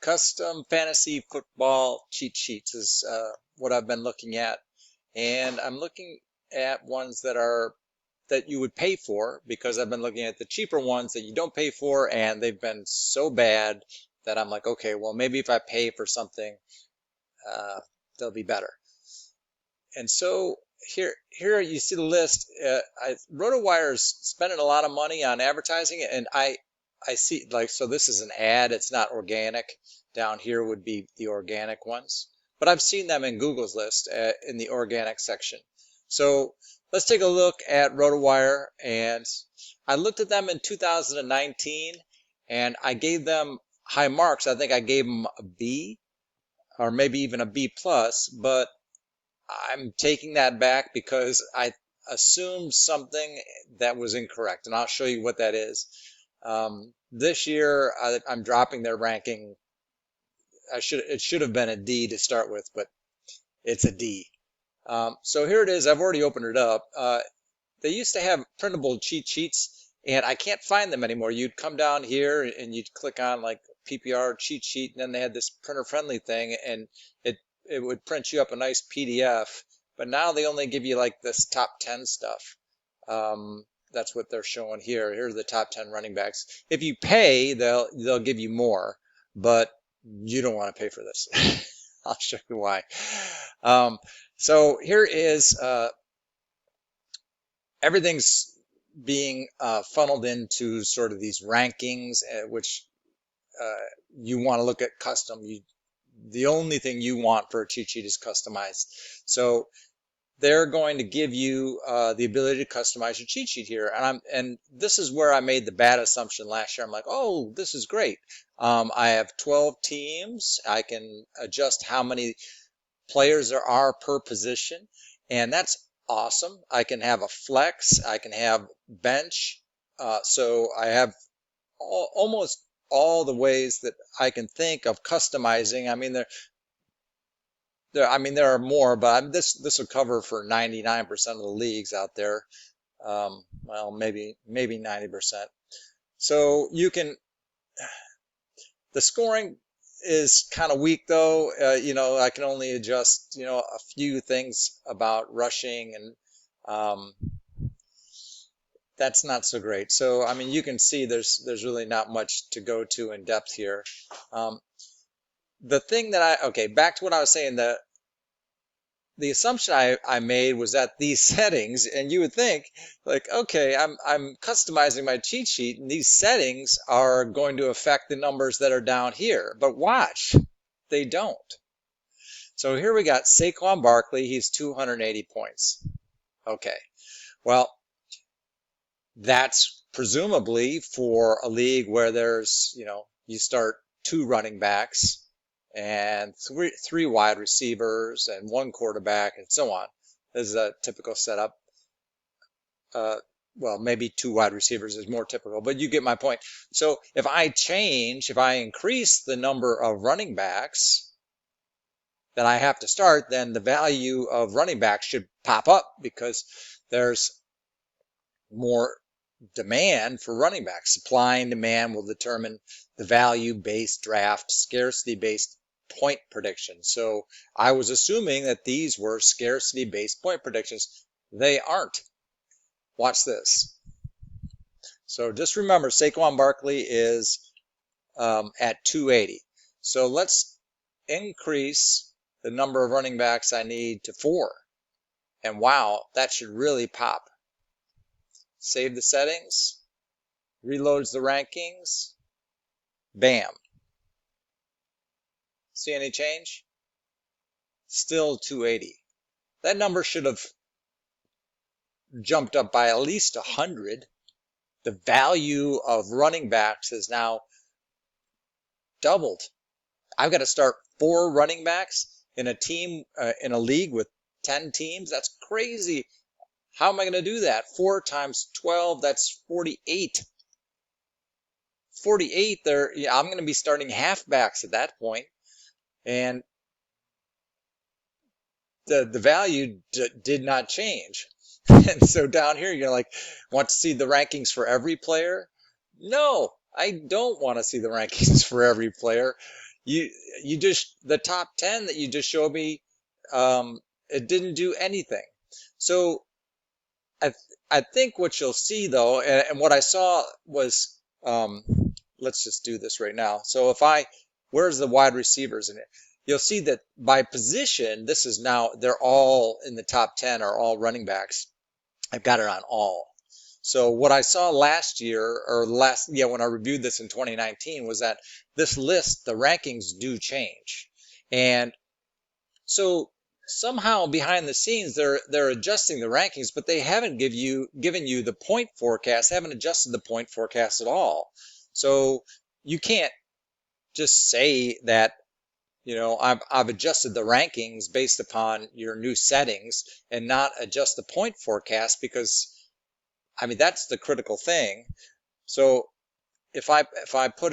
Custom fantasy football cheat sheets is what I've been looking at, and I'm looking at ones that you would pay for because I've been looking at the cheaper ones that you don't pay for, and they've been so bad that I'm like, okay, well maybe if I pay for something, they'll be better. And so here you see the list. Rotowire is spending a lot of money on advertising, and I see, like, so this is an ad. It's not organic. Down here would be the organic ones, but I've seen them in Google's list in the organic section. So let's take a look at Rotowire, and I looked at them in 2019, and I gave them high marks. I think I gave them a B or maybe even a B plus, but I'm taking that back because I assumed something that was incorrect, and I'll show you what that is. This year, I'm dropping their ranking. It should have been a D to start with, but it's a D. So here it is. I've already opened it up. They used to have printable cheat sheets, and I can't find them anymore. You'd come down here and you'd click on like PPR cheat sheet, and then they had this printer-friendly thing, and it would print you up a nice PDF. But now they only give you like this top 10 stuff. That's what they're showing here. Here are the top 10 running backs. If you pay, they'll give you more, but you don't want to pay for this. I'll show you why. So here is everything's being funneled into sort of these rankings, which you want to look at custom. The only thing you want for a cheat sheet is customized. So they're going to give you the ability to customize your cheat sheet here. And this is where I made the bad assumption last year. I'm like, oh, this is great. I have 12 teams. I can adjust how many players there are per position, and that's awesome. I can have a flex. I can have bench. So I have almost all the ways that I can think of customizing. I mean, there are more, but this will cover for 99% of the leagues out there. Well, maybe 90%. So you can. The scoring is kind of weak though. I can only adjust a few things about rushing, and that's not so great. So I mean, you can see there's really not much to go to in depth here. The thing that back to what I was saying, the assumption I made was that these settings, and you would think like, okay, I'm customizing my cheat sheet, and these settings are going to affect the numbers that are down here. But watch, they don't. So here we got Saquon Barkley. He's 280 points. Okay, well, that's presumably for a league where there's, you start 2 running backs and three wide receivers and 1 quarterback and so on. This is a typical setup. Well, maybe 2 wide receivers is more typical, but you get my point. So if I increase the number of running backs that I have to start, then the value of running backs should pop up because there's more demand for running backs. Supply and demand will determine the value-based draft, scarcity-based point predictions. So I was assuming that these were scarcity-based point predictions. They aren't. Watch this. So just remember, Saquon Barkley is at 280. So let's increase the number of running backs I need to 4. And wow, that should really pop. Save the settings, reloads the rankings, bam. See any change? Still 280. That number should have jumped up by at least 100. The value of running backs is now doubled. I've got to start 4 running backs in a team, in a league with 10 teams. That's crazy. How am I going to do that? 4 times 12, that's 48. 48 there, I'm going to be starting halfbacks at that point. And the value did not change. And so down here, you're like, want to see the rankings for every player? No, I don't want to see the rankings for every player. you just the top 10 that you just showed me, it didn't do anything. So I I think what you'll see though, and what I saw was, let's just do this right now. So where's the wide receivers in it? You'll see that by position, this is now, they're all in the top 10 are all running backs. I've got it on all. So what I saw last year, or yeah, when I reviewed this in 2019, was that this list, the rankings do change. And so somehow behind the scenes, they're adjusting the rankings, but they haven't given you the point forecast, haven't adjusted the point forecast at all. So you can't just say that, I've adjusted the rankings based upon your new settings and not adjust the point forecast, because I mean that's the critical thing. So if I put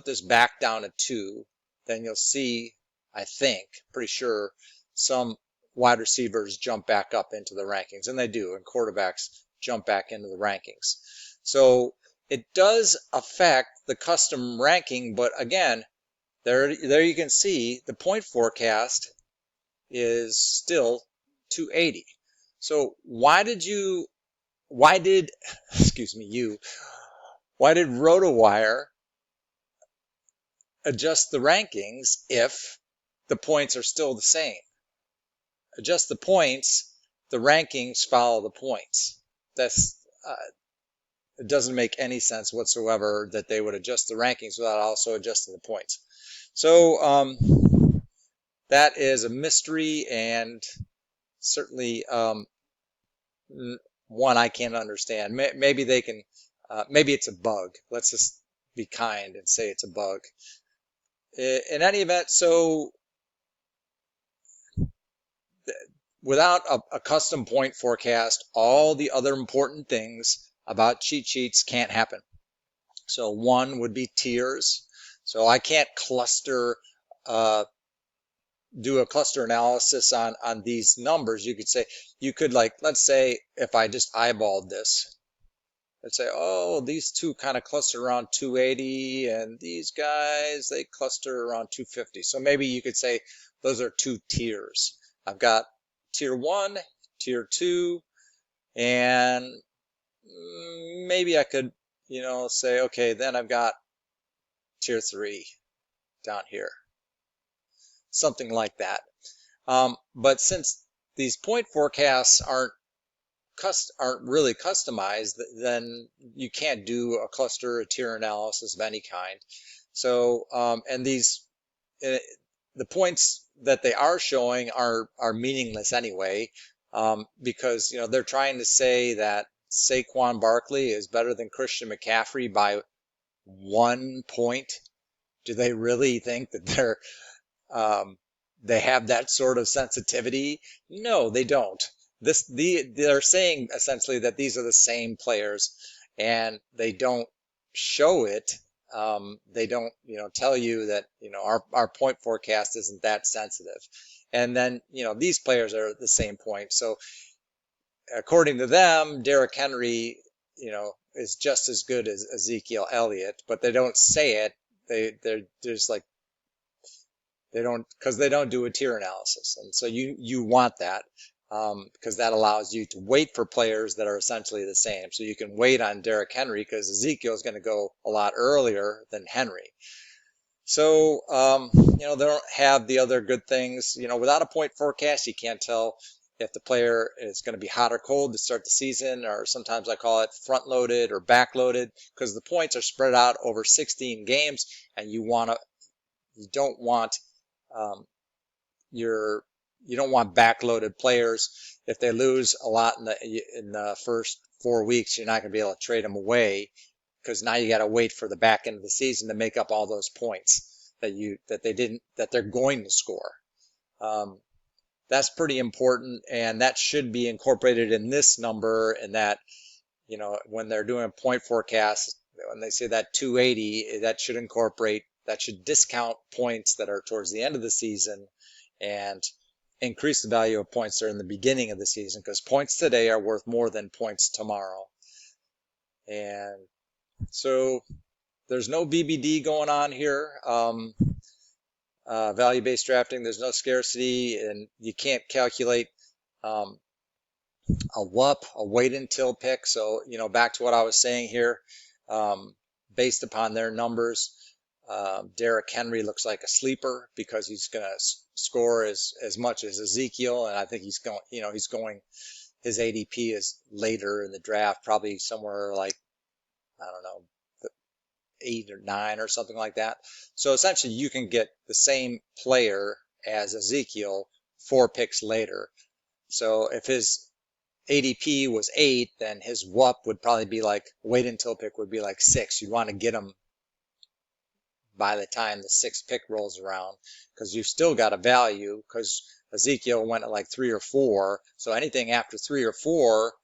this back down to 2, then you'll see, I think, pretty sure, some wide receivers jump back up into the rankings, and they do, and quarterbacks jump back into the rankings. So it does affect the custom ranking, but again, there you can see the point forecast is still 280. So why did excuse me, why did Rotowire adjust the rankings if the points are still the same? Adjust the points, the rankings follow the points. It doesn't make any sense whatsoever that they would adjust the rankings without also adjusting the points. So that is a mystery, and certainly one I can't understand. Maybe they can, maybe it's a bug. Let's just be kind and say it's a bug. In any event, so without a custom point forecast, all the other important things about cheat sheets can't happen. So one would be tiers. So I can't do a cluster analysis on these numbers. You could like, let's say if I just eyeballed this, let's say, oh, these two kind of cluster around 280, and these guys, they cluster around 250. So maybe you could say those are 2 tiers. I've got tier 1, tier 2, and maybe I could, say, okay, then I've got tier 3 down here. Something like that. But since these point forecasts aren't really customized, then you can't do a cluster or tier analysis of any kind. So, and the points that they are showing are meaningless anyway, because they're trying to say that Saquon Barkley is better than Christian McCaffrey by 1 point. Do they really think that they have that sort of sensitivity? No, they don't. They're saying essentially that these are the same players, and they don't show it. They don't, tell you that, our point forecast isn't that sensitive. And then, these players are at the same point. So according to them, Derrick Henry, is just as good as Ezekiel Elliott, but they don't say it. They're just like, because they don't do a tier analysis. And so you want that, because that allows you to wait for players that are essentially the same. So you can wait on Derrick Henry because Ezekiel is going to go a lot earlier than Henry. So, they don't have the other good things. Without a point forecast, you can't tell if the player is going to be hot or cold to start the season, or sometimes I call it front loaded or back loaded, because the points are spread out over 16 games, and you don't want you don't want backloaded players. If they lose a lot in the first 4 weeks, you're not going to be able to trade them away, because now you got to wait for the back end of the season to make up all those points that they're going to score. That's pretty important, and that should be incorporated in this number. And that, when they're doing a point forecast, when they say that 280, that should discount points that are towards the end of the season and increase the value of points that are in the beginning of the season, because points today are worth more than points tomorrow. And so there's no BBD going on here. Value-based drafting, there's no scarcity, and you can't calculate um, a WUP, a wait until pick. So, back to what I was saying here, based upon their numbers, Derrick Henry looks like a sleeper because he's going to score as much as Ezekiel, and I think he's going, his ADP is later in the draft, probably somewhere like, I don't know, 8 or 9 or something like that. So essentially you can get the same player as Ezekiel 4 picks later. So if his ADP was 8, then his WUP would probably be like, wait until pick would be like 6. You'd want to get him by the time the 6th pick rolls around, because you've still got a value, because Ezekiel went at like 3 or 4. So anything after 3 or 4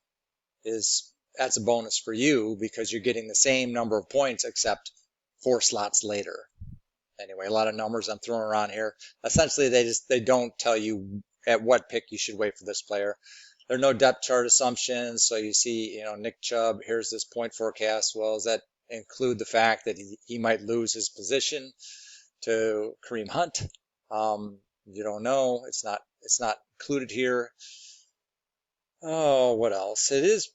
that's a bonus for you, because you're getting the same number of points except 4 slots later. Anyway, a lot of numbers I'm throwing around here. Essentially, they don't tell you at what pick you should wait for this player. There are no depth chart assumptions. So you see, Nick Chubb, here's this point forecast. Well, does that include the fact that he might lose his position to Kareem Hunt? You don't know. It's not included here. Oh, what else? It is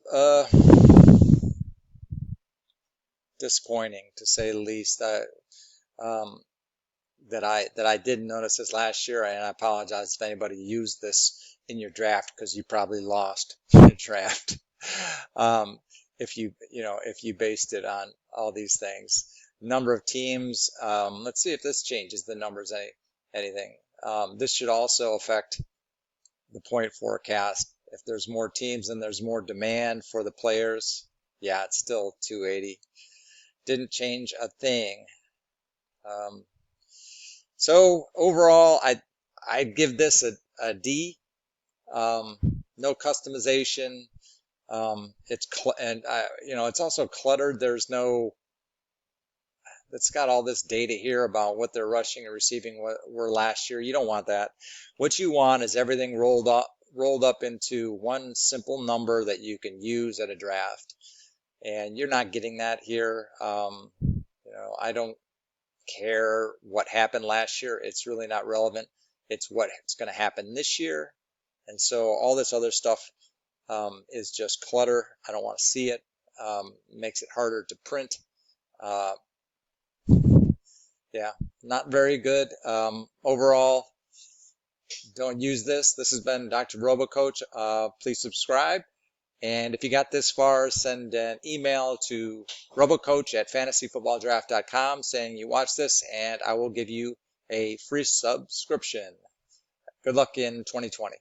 disappointing, to say the least. That I didn't notice this last year, and I apologize if anybody used this in your draft, because you probably lost your draft. If you based it on all these things. Number of teams. Let's see if this changes the numbers anything. This should also affect the point forecast. If there's more teams, then there's more demand for the players. Yeah, it's still 280. Didn't change a thing. So overall, I'd give this a D. No customization. It's also cluttered. It's got all this data here about what their rushing and receiving were last year. You don't want that. What you want is everything rolled up into one simple number that you can use at a draft. And you're not getting that here. I don't care what happened last year. It's really not relevant. It's what's going to happen this year. And so all this other stuff is just clutter. I don't want to see it. Makes it harder to print. Yeah, not very good. Overall, don't use this. This has been Dr. RoboCoach. Please subscribe. And if you got this far, send an email to robocoach@FantasyFootballDraft.com saying you watched this, and I will give you a free subscription. Good luck in 2020.